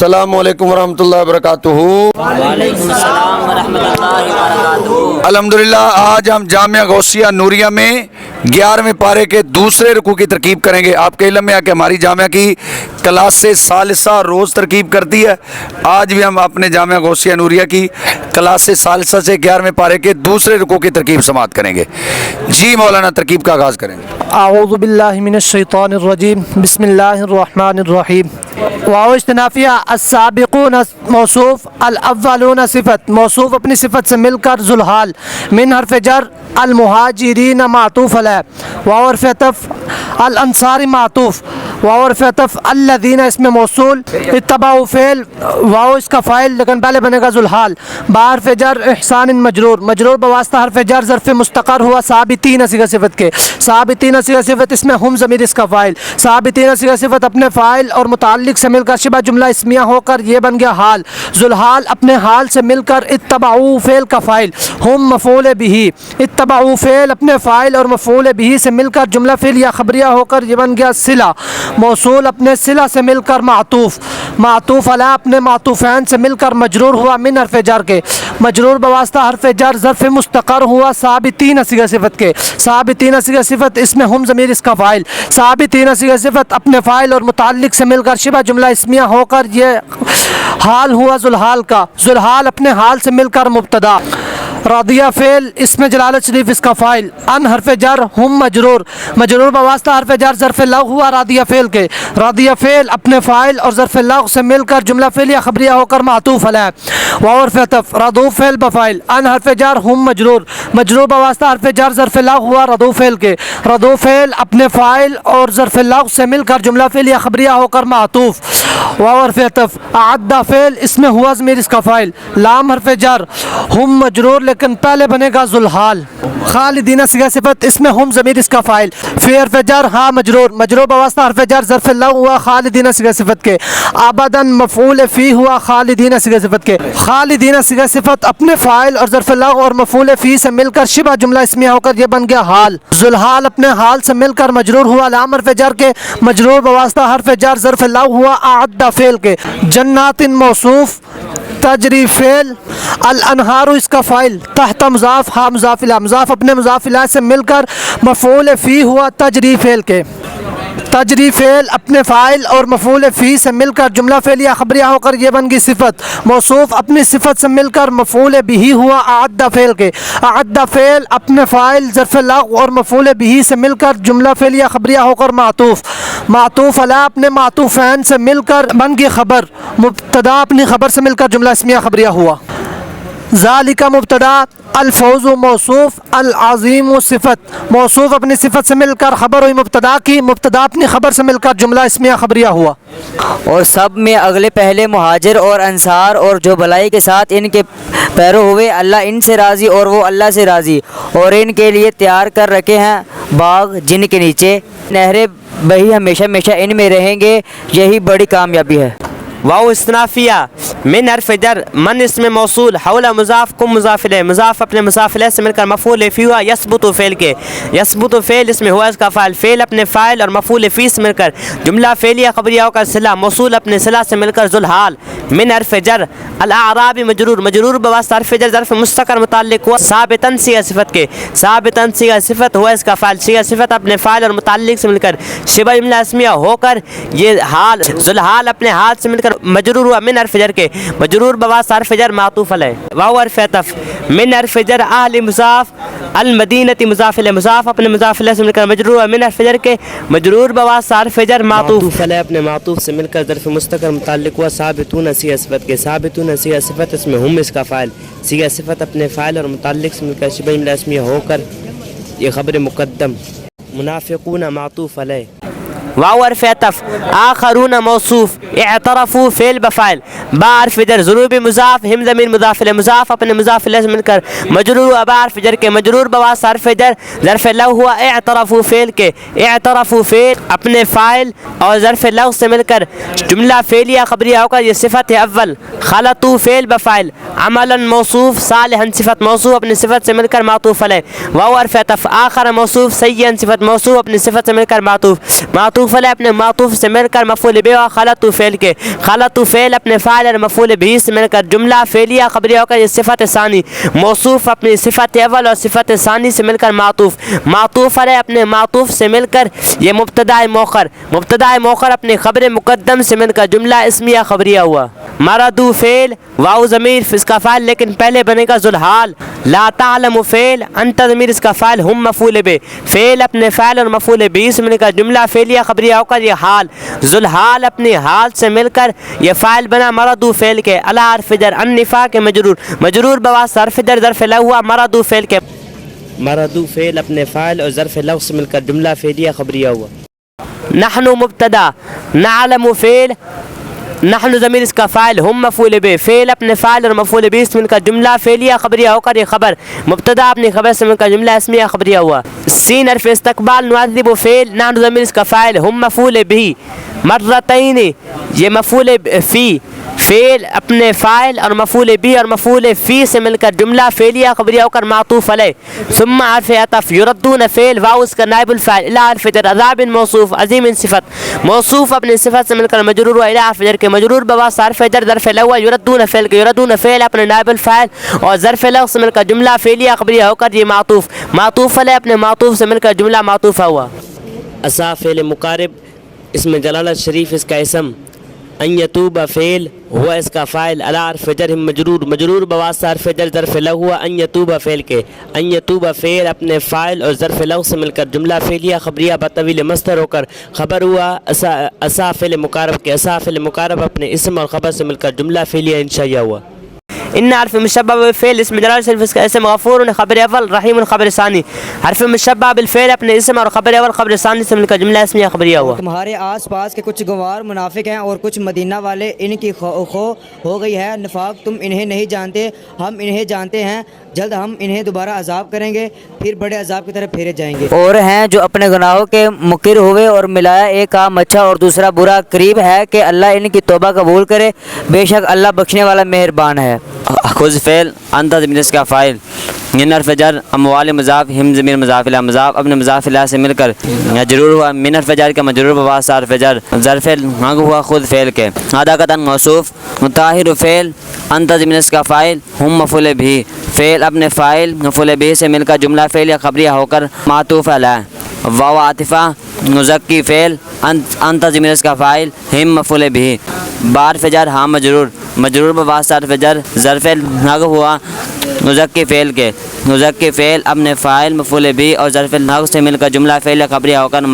السلام علیکم ورحمۃ اللہ وبرکاتہ۔ وعلیکم السلام ورحمۃ اللہ وبرکاتہ۔ الحمدللہ آج ہم جامعہ غوثیہ نوریہ میں 11ویں پارے کے دوسرے رکوع کی ترکیب کریں گے۔ آپ کے علم میں ہے کہ ہماری جامعہ کی کلاس ثالثہ روز ترکیب کرتی ہے۔ آج بھی ہم اپنے جامعہ غوثیہ نوریہ کی کلاس ثالثہ سے 11ویں پارے کے دوسرے رکوع کی ترکیب سماعت کریں گے۔ جی مولانا ترکیب کا آغاز کریں۔ اعوذ باللہ من الشیطان الرجیم، بسم اللہ الرحمن الرحیم۔ واو استنافیہ السابقون موصوف، الاولون صفت، موصوف اپنی صفت سے مل کر ذوالحال، من حرف جر، المہاجرین معطوف علیہ، واو حرف عطف، الانصار معطوف، واو حرف عطف، الذین اسم موصول، اتبعوا فعل، واو اس کا فاعل لیکن پہلے بنے گا ذوالحال، با حرف جر، احسان مجرور، مجرور بواسطہ حرف جر، ظرف مستقر ہوا ثابتین صیغہ صفت کے، ثابتین صیغہ صفت اس میں ہم ضمیر اس کا فاعل، ثابتین صیغہ صفت اپنے فاعل اور متعلق سے مل کر شبہ جملہ اسمیہ ہو کر یہ بن گیا حال، ذوالحال اپنے حال سے مل کر اتبعوا فعل کا فاعل، ہم مفعول بہ، اتبعوا فعل اپنے فاعل اور مفعول بہ سے مل کر جملہ فعل یا خبریہ ہو کر یہ بن گیا صلہ، موصول اپنے صلہ سے مل کر معطوف، معطوف علی اپنے معطوفین سے مل کر مجرور ہوا من حرف جر کے، مجرور بواسطہ حرف جر، ظرف مستقر ہوا ثابتین صیغہ صفت کے، ثابتین صیغہ صفت اس میں ہم ضمیر اس کا فاعل، ثابتین صیغہ صفت اپنے فاعل اور متعلق سے مل کر شبہ جملہ اسمیہ ہو کر یہ حال ہوا ذوالحال کا، ذوالحال اپنے حال سے مل کر مبتدا، راضیہ فعل اسم جلالت شریف اس کا فاعل، ان حرف جر، ہم مجرور، مجرور بواسطہ حرف جر، ظرف لغو ہوا راضیہ فعل کے، راضیہ فعل اپنے فاعل اور ظرف لغو سے مل کر جملہ فعل یا خبریہ ہو کر معطوف علیہ، واو حرف عطف، رضوف فعل بفاعل، ان حرف جر، ہم مجرور، مجرور بواسطہ حرف جر، ظرف لغو ہوا رضوف فعل کے، رضوف فعل اپنے فاعل اور ظرف لغو سے مل کر جملہ فعل یا خبریہ ہو کر معطوف، واو حرف عطف، اعد فعل اس میں ہوا ضمیر اس کا فاعل، لام حرف جر، ہم مجرور لیکن پہلے بنے گا ذوالحال، خالدین صیغہ صفت اس میں ہم ضمیر اس کا فاعل، فی حرف جر، ہاں مجرور، مجرور بواسطہ حرف جر، ظرف لغو ہوا خالدین صیغہ صفت کے، ابدا مفعول فی ہوا خالدین صیغہ صفت کے، خالدین صیغہ صفت اپنے فاعل اور ظرف لغو اور مفعول فی سے مل کر شبہ جملہ اسمیہ ہو کر یہ بن گیا حال، ذوالحال اپنے حال سے مل کر مجرور ہوا لام حرف جر کے، مجرور بواسطہ حرف جر، ظرف لغو ہوا اعد فعل کے، جنات موصوف، تجری فعل، الانہار اس کا فاعل، تحت مضاف، ہا مضاف الیہ، مضاف اپنے مضاف الیہ سے مل کر مفعول فی ہوا تجری فعل کے، تجری فعل اپنے فاعل اور مفعول فی سے مل کر جملہ فعل یا خبریہ ہو کر یہ بن گئی صفت، موصوف اپنی صفت سے مل کر مفعول بہ ہوا اعد فعل کے، اعد فعل اپنے فاعل، ظرف لغو اور مفعول بہ سے مل کر جملہ فعل یا خبریہ ہو کر معطوف، معطوف علی اپنے معطوفین سے مل کر بن گئی خبر، مبتدا اپنی خبر سے مل کر جملہ اسمیہ خبریہ ہوا، ذالک مبتدا، الفوز موصوف، العظیم صفت، موصوف اپنی صفت سے مل کر خبر ہوئی مبتدا کی، مبتدا اپنی خبر سے مل کر جملہ اسمیہ خبریہ ہوا، اور سب میں اگلے پہلے مہاجر اور انصار اور جو بلائی کے ساتھ ان کے پیرو ہوئے، اللہ ان سے راضی اور وہ اللہ سے راضی، اور ان کے لیے تیار کر رکھے ہیں باغ جن کے نیچے نہریں بہی ہمیشہ ہمیشہ ان میں رہیں گے، یہی بڑی کامیابی ہے۔ واو استنافیہ من حرف جر، من اسم موصول، حول مضاف، کم مضاف الیہ، مضاف اپنے مضاف الیہ سے مل کر مفعول فی ہوا یثبت فعل کے، یثبت فعل اس میں ہوا اس کا فاعل، فعل اپنے فاعل اور مفعول فی سے مل کر جملہ فعلیہ خبریہ ہو کر صلہ، موصول اپنے صلہ سے مل کر ذوالحال، من حرف جر، الاعراب مجرور، مجرور بواسطہ حرف جر، ظرف مستقر متعلق ہوا ثابتاً صیغہ صفت کے، ثابتاً صیغہ صفت ہوا اس کا فاعل، صیغہ صفت اپنے فاعل اور متعلق سے مل کر شبہ جملہ اسمیہ ہو کر یہ حال، ذوالحال اپنے حال سے مل کر مجرور ہوا من حرف جر کے، مجرور بواسطہ حرف جر معطوف علیہ، واو حرف عطف، من حرف جر، اہل مضاف، المدینہ مضاف الیہ، مضاف اپنے مضاف الیہ سے مل کر مجرور ہوا من حرف جر کے، مجرور بواسطہ حرف جر معطوف علیہ اپنے معطوف سے مل کر ظرف مستقر متعلق ہوا ثابتون صیغہ صفت کے، ثابتون صیغہ صفت اس میں ہم اس کا فاعل، صیغہ صفت اپنے فاعل اور متعلق سے مل کر شبہ جملہ اسمیہ ہو کر یہ خبر مقدم، منافقون معطوف علیہ، واو حرف عطف، آخرون موصوف، اعترفوا فعل بفاعل، با حرف جر، ضروب مضاف، ہم ضمیر مضاف الیہ، مضاف اپنے مضاف الیہ سے مل کر مجرور ہوا با حرف جر کے، مجرور بواسطہ حرف جر، ظرف لغو ہوا اعترفوا فعل کے، اعترفوا فعل اپنے فاعل اور ظرف لغو سے مل کر جملہ فعلیہ خبریہ ہو کر یہ صفت ہے اول، خلطوا فعل بفاعل، عملا موصوف، صالحا صفت موصوف اپنی صفت سے مل کر معطوف علیہ، واو حرف عطف، آخر موصوف، سیئا صفت موصوف اپنی صفت سے مل کر معطوف معطوف علیہ اپنے معطوف سے مل کر مفعول به اور خلط فعل کے خلط فعل اپنے فاعل اور مفعول به سے مل کر جملہ فعلیہ خبریہ ہو کر یہ صفت ثانی موصوف اپنی صفت اول اور صفت ثانی سے مل کر معطوف علیہ اپنے معطوف سے مل کر یہ مبتدا مؤخر اپنے خبر مقدم سے مل کر جملہ اسمیہ خبریہ ہوا مردو فعل واو ضمیر اس کا فاعل لیکن پہلے بنے گا ذوالحال لا تعلم فعل انت ضمیر اس کا فاعل ہم مفعول به فعل اپنے فاعل اور مفعول به سے مل کر جملہ فعلیہ خبریہ ہو کر یہ حال ذوالحال اپنے حال سے مل کر یہ فاعل بنا مردو فعل کے علی حرف جر النفا کے مجرور بواسطہ حرف جر ظرف لو ہوا مردو فعل کے مردو فعل اپنے فاعل اور ظرف لو سے مل کر جملہ فعلیہ خبریہ ہوا نحن مبتدا نعلم فعل نحن ضمیر اس کا فاعل ہم مفعول به فعل اپنے فاعل اور مفعول به سے مل کر جملہ فعلیہ خبریہ ہو کر یہ خبر مبتدا اپنی خبر سے مل کر جملہ اسمیہ خبریہ ہوا سین حرف استقبال نعذب فعل نحن ضمیر اس کا فاعل ہم مفعول به مرتين یہ مفعول فی فعل اپنے فاعل اور مفعول به اور مفعول فی سے مل کر جملہ فعلیہ خبریہ ہو کر معطوف علیہ ثم حرف عطف یردون فعل واو اس کا نائب الفاعل الی حرف جر عذاب موصوف عظیم صفت موصوف اپنی صفت سے مل کر مجرور و الی حرف جر کے مجرور بواسطہ حرف جر ظرف لو یردون فعل کے یردون فعل اپنے نائب الفاعل اور ظرف لو سے مل کر جملہ فعلیہ خبریہ ہو کر یہ معطوف علیہ اپنے معطوف سے مل کر جملہ معطوفہ ہوا اسا فعل مقارب اسم جلالت شریف اس کا اسم ان یتوب فعل ہوا اس کا فاعل علی حرف جر مجرور بواسطہ حرف جر ظرف لو ہوا ان یتوب فعل کے ان یتوب فعل اپنے فاعل اور ظرف لو سے مل کر جملہ فعلیہ خبریہ بطویل مصدر ہو کر خبر ہوا اسا فعل مقارب کے اسا فعل مقارب اپنے اسم اور خبر سے مل کر جملہ فعلیہ انشائیہ ہوا ان حرف مشبہ بالفعل اسم جلال شریف اس کا اسم غفور خبر اول رحیم خبر ثانی حرف مشبہ بالفعل اپنے اسم اور خبر اول خبر ثانی سے مل کر جملہ اسمیہ خبریہ ہوا تمہارے آس پاس کے کچھ گوار منافق ہیں اور کچھ مدینہ والے ان کی خو ہو گئی ہے نفاق تم انہیں نہیں جانتے ہم انہیں جانتے ہیں جلد ہم انہیں دوبارہ عذاب کریں گے پھر بڑے عذاب کی طرف پھیرے جائیں گے اور ہیں جو اپنے گناہوں کے مقر ہوئے اور ملایا ایک کام اچھا اور دوسرا برا قریب ہے کہ اللہ ان کی توبہ قبول کرے بے شک اللہ بخشنے والا مہربان ہے خذ فعل انت ضمیر اس کا فاعل من حرف جر اموال مضاف ہم ضمیر مضاف الیہ مضاف اپنے مضاف الیہ سے مل کر مجرور ہوا من حرف جر کا مجرور بواسطہ حرف جر ظرف ہنگ ہوا خود فعل کے اداۃ موصوف طاہر فعل انت ضمیر اس کا فاعل ہم مفعول به فعل اپنے فاعل مفعول به سے مل کر جملہ فعلیہ خبریہ ہو کر معطوف علیہ واو عاطفہ مزکی فعل انت ضمیر اس کا فاعل ہم مفعول به بار فجر ہاں مجرور بواسطہ حرف جر ظرف نگ ہوا مزکی فعل کے مزکی فعل اپنے فاعل مفعول به اور ظرف نگ سے مل کر جملہ فعلیہ خبریہ ہو کر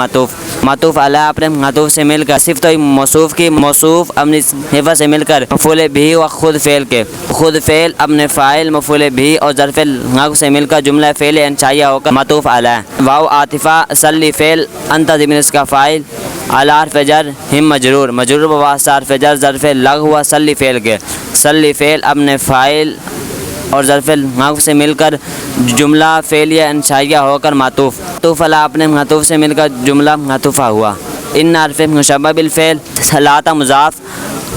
معطوف علیہ اپنے معطوف سے مل کر صفت موصوف کی موصوف اپنی صفت سے مل کر مفعول به و خود فعل کے خود فعل اپنے فاعل مفعول به اور ظرف نگ سے مل کر جملہ فعلیہ انشائیہ ہو کر معطوف علیہ واو عاطفہ صلی فعل انت ضمیر اس کا فاعل علی حرف جر ہم مجرور بواسطہ حرف جر ظرف لغ ہوا صلی فعل کے صلی فعل اپنے فاعل اور ظرف لغ سے مل کر جملہ فعلیہ انشائیہ ہو کر معطوف علی اپنے معطوف سے مل کر جملہ معطوفہ ہوا ان حرف مشبہ بالفعل صلاۃ مضاف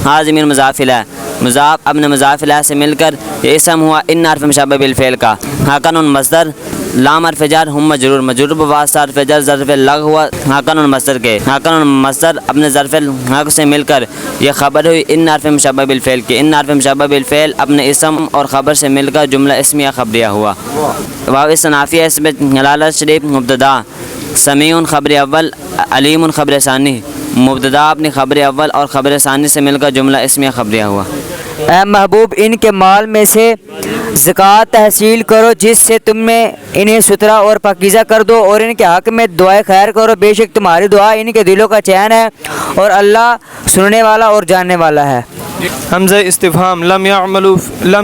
ہاں ضمیر مضاف الیہ مضاف اپنے مضاف الیہ سے مل کر یہ اسم ہوا ان حرف مشبہ بالفعل کا ہاکن مصدر لام حرف جر ہم مجرور بواسطہ حرف جر ظرف لغ ہوا ہاکن مصدر کے ہاکن مصدر اپنے ظرف لغ سے مل کر یہ خبر ہوئی ان حرف مشبہ بالفعل کی ان حرف مشبہ بالفعل اپنے اسم اور خبر سے مل کر جملہ اسمیہ خبریہ ہوا واو استنافیہ اسم جلالت شریف مبتدا سمیع خبر اول علیم خبر ثانی مبتدا اپنی خبر اول اور خبر ثانی سے مل کر جملہ اسمیہ خبریہ ہوا اے محبوب ان کے مال میں سے زکوٰۃ تحصیل کرو جس سے تم نے انہیں ستھرا اور پاکیزہ کر دو اور ان کے حق میں دعائے خیر کرو بے شک تمہاری دعا ان کے دلوں کا چین ہے اور اللہ سننے والا اور جاننے والا ہے حمزہ استفہام لم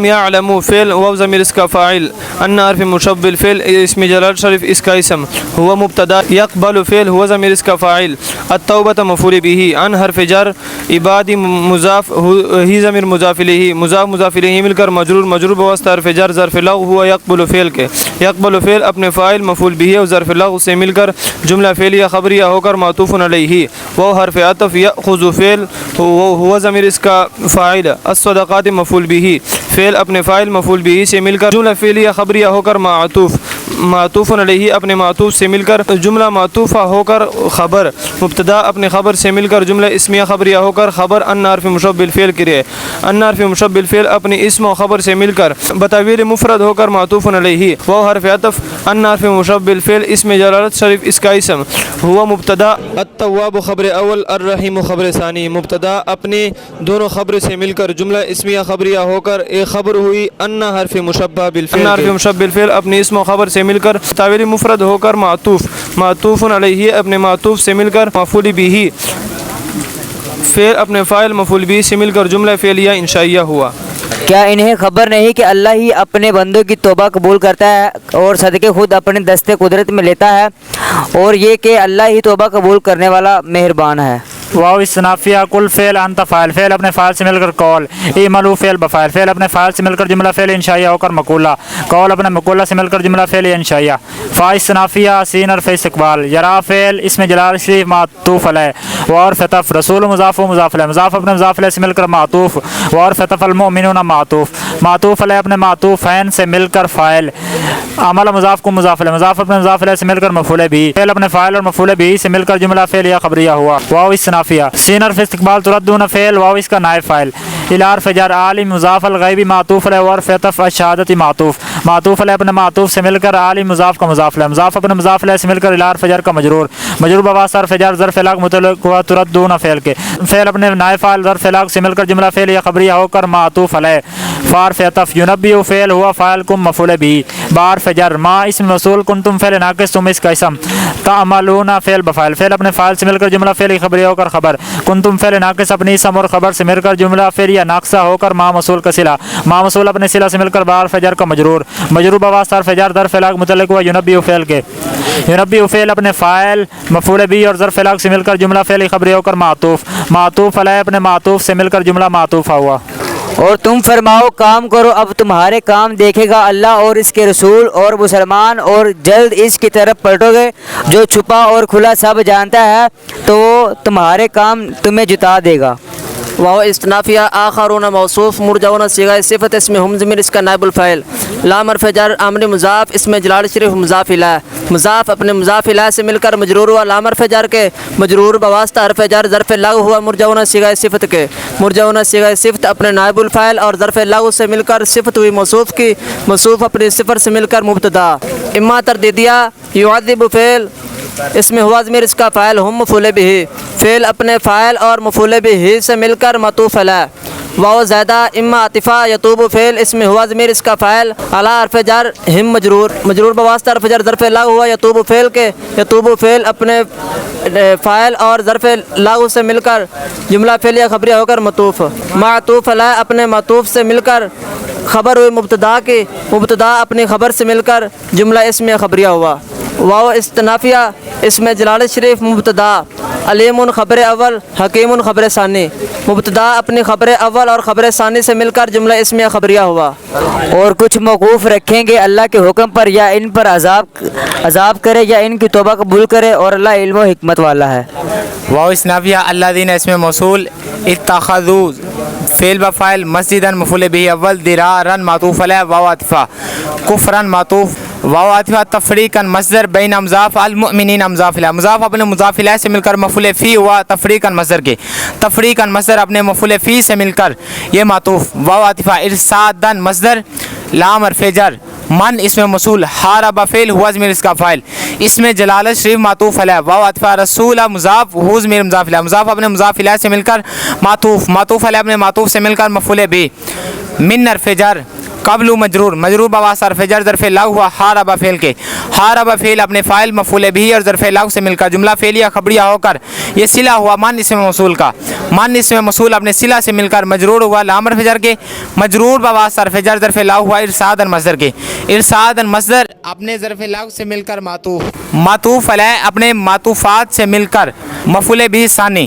يعلموا فعل و ضمیر اس کا فاعل ان حرف مشبہ بالفعل اسم جلال شریف اس کا اسم ہوا مبتدا يقبل فعل ہوا ضمیر اس کا فاعل التوبہ مفعول به ان حرف جر عبادی مضاف ہی ضمیر مضاف الیہ مضاف الیہ مل کر مجرور بواسطہ حرف جر ظرف لغو ہوا يقبل فعل کے يقبل فعل اپنے فاعل مفعول به اور ظرف لغو سے مل کر جملہ فعلیہ خبریہ ہو کر معطوف علیہ وہ حرف عطف یاخذ فعل ہوا ضمیر اس کا فاعل الصدقات مفعول به فعل اپنے فاعل مفعول به سے مل کر جملہ فعلیہ خبریہ ہو کر معطوف معطوف علیہ اپنے معطوف سے مل کر جملہ معطوفہ ہو کر خبر، مبتدا اپنے خبر سے مل کر جملہ اسمیہ خبریہ ہو کر خبر، ان حرف مشبہ بالفعل کی رہے، ان حرف مشبہ بالفعل اپنے اسم و خبر سے مل کر بتاویل مفرد ہو کر معطوف علیہ، واو حرف عطف، ان حرف مشبہ بالفعل اسم جلالت شریف اس کا اسم، ہوا مبتدا، التواب خبر اول، الرحیم خبر ثانی، مبتدا اپنے دونوں خبر سے مل کر جملہ اسمیہ خبریہ ہو کر ایک خبر ہوئی، ان حرف مشبہ بالفعل، ان حرف مشبہ بالفعل اپنے اسم و خبر سے مل کر تعویل مفرد ہو کر معطوف، معطوف علیہ اپنے معطوف سے مل کر مفعول بہ، فعل اپنے فاعل مفعول بہ سے مل کر جملہ فعلیہ انشائیہ ہوا۔ کیا انہیں خبر نہیں کہ اللہ ہی اپنے بندوں کی توبہ قبول کرتا ہے اور صدقے خود اپنے دستے قدرت میں لیتا ہے، اور یہ کہ اللہ ہی توبہ قبول کرنے والا مہربان ہے۔ واو استنافیہ کل فعل انت فاعل، فعل اپنے فاعل سے مل کر قول، اعملوا فعل بفاعل، فعل اپنے فاعل سے مل کر جملہ فعل انشائیہ ہو کر مقولہ، قول اپنے مقولہ سے مل کر جملہ فعل انشائیہ۔ فا استنافیہ سین حرف استقبال، یرا فعل اسم جلال شریف معطوف علیہ، وعرف عطف، رسول مضاف و مضاف علیہ، مضاف اپنے مضاف علیہ سے مل کر معطوف، وعرف عطف المؤمنون معطوف، معطوف علیہ اپنے معطوفین سے مل کر فاعل، عمل مضاف کو مضاف علیہ، مضاف اپنے مضاف علیہ سے مل کر مفعول بہ، فعل اپنے فاعل اور مفعول بہ سے مل کر جملہ فعلیہ خبریہ ہوا۔ واو استنافیہ سین حرف استقبال تردون فعل، واو اس کا نائب فاعل، الی حرف جر عالم مضاف الغیبی معطوف علیہ، وعرف عطف الشہادتی معطوف، معطوف علیہ اپنے معطوف سے مل کر عالم مضاف کا مضاف علیہ، مضاف اپنے مضاف علیہ سے مل کر الی حرف جر کا مجرور، مجرور بواسطہ حرف جر ظرف علاق متعلق ہوا تردون فعل کے، فعل اپنے نائب فاعل ظرف علاق سے مل کر جملہ فعلیہ خبریہ ہو کر معطوف علیہ، فارف عطف ینبئ فعل ہوا فاعل کم مفعول بہ، بارف جر ما اسم موصول کنتم فعل ناقص تم اس کا اسم، تعملون فعل بفاعل، فعل اپنے فاعل سے مل کر جملہ فعلیہ خبریہ ہو کر خبر، کنتم فعل ناقص اپنے اسم اور خبر سے مل کر جملہ فعلیہ ناقصہ ہو کر ما موصول کا صلہ، ما موصول اپنے صلہ سے مل کر بارف جر کا مجرور، مجرور بواسطہ حرف جر ظرف علاق متعلق ہوا ینبئ فعل کے، ینبئ فعل اپنے فاعل مفعول بہ اور ظرف علاق سے مل کر جملہ فعلیہ خبریہ ہو کر معطوف، معطوف علیہ اپنے معطوف سے مل کر جملہ معطوفہ ہوا۔ اور تم فرماؤ کام کرو، اب تمہارے کام دیکھے گا اللہ اور اس کے رسول اور مسلمان، اور جلد اس کی طرف پلٹو گے جو چھپا اور کھلا سب جانتا ہے، تو وہ تمہارے کام تمہیں جتا دے گا۔ واو استنافیہ آخرون موصوف، مرجعون صیغہ صفت اسم ہم ضمیر اس کا نائب الفاعل، لام حرف جر امر مضاف اسم جلال شریف مضاف الیہ، مضاف اپنے مضاف الیہ سے مل کر مجرور ہوا لام حرف جر کے، مجرور بواسطہ حرف جر ظرف لغو ہوا مرجعون صیغہ صفت کے، مرجعون صیغہ صفت اپنے نائب الفاعل اور ظرف لغو سے مل کر صفت ہوئی موصوف کی، موصوف اپنی صفر سے مل کر مبتدا، اما تردیدیہ یعذب فعل اسم ہوا ضمیر اس کا فاعل، ہم مفعول بہ، فعل اپنے فاعل اور مفعول بہ سے مل کر معطوف علیہ، واو زائدہ اما عاطفہ یتوب فعل اسم ہوا ضمیر اس کا فاعل، اعلی حرف جر ہم مجرور، مجرور بواسطہ حرف جر ظرف لاغو ہوا یتوب فعل کے، یتوب فعل اپنے فاعل اور ظرف لاغو سے مل کر جملہ فعلیہ خبریہ ہو کر معطوف، معطوف علیہ اپنے معطوف سے مل کر خبر ہوئی مبتدا کی، مبتدا اپنی خبر سے مل کر جملہ اسمیہ خبریہ ہوا۔ واو استنافیہ اسم جلال شریف مبتدا، علیم خبر اول، حکیم خبر ثانی، مبتدا اپنی خبر اول اور خبر ثانی سے مل کر جملہ اسمیہ خبریہ ہوا۔ اور کچھ موقوف رکھیں گے اللہ کے حکم پر، یا ان پر عذاب کرے یا ان کی توبہ قبول کرے، اور اللہ علم و حکمت والا ہے۔ واو اسنافیہ الذین اسم موصول، اتخذوا فعل بفاعل، مسجدا مفعول بہ اول، درارا معطوف علیہ، واو عاطفہ، کفرا معطوف، واو عاطفہ تفریقا مصدر، بین مضاف، المؤمنین مضاف الیہ، مضاف اپنے مضاف الیہ سے مل کر مفعول فی ہوا تفریقا مصدر کے، تفریقا مصدر اپنے مفعول فی سے مل کر یہ معطوف، واو عاطفہ ارسادا مصدر، لام حرف جر، من اسم موصول، حارب فعل ہوا ضمیر اس کا فاعل، اسم جلالت شریف معطوف علیہ، واو عاطفہ رسول مضاف ہو ضمیر مضاف الیہ، مضاف اپنے مضاف الیہ سے مل کر معطوف، معطوف علیہ اپنے معطوف سے مل کر مفعول بہ، من حرف جر قبل مجرور، مجرور بواسطہ حرف جر ظرف لغو ہوا حارب فعل کے، حارب فعل اپنے فاعل مفعول بہ اور ظرف لغو سے مل کر جملہ فعلیہ خبریہ ہو کر یہ صلہ ہوا من اسم موصول کا، من اسم موصول اپنے صلہ سے مل کر مجرور ہوا لام حرف جر کے، مجرور بواسطہ حرف جر ظرف لغو ہوا ارسادا مصدر کے، ارسادا مصدر اپنے ظرف لغو سے مل کر معطوف، معطوف علیہ اپنے معطوفات سے مل کر مفعول بہ ثانی،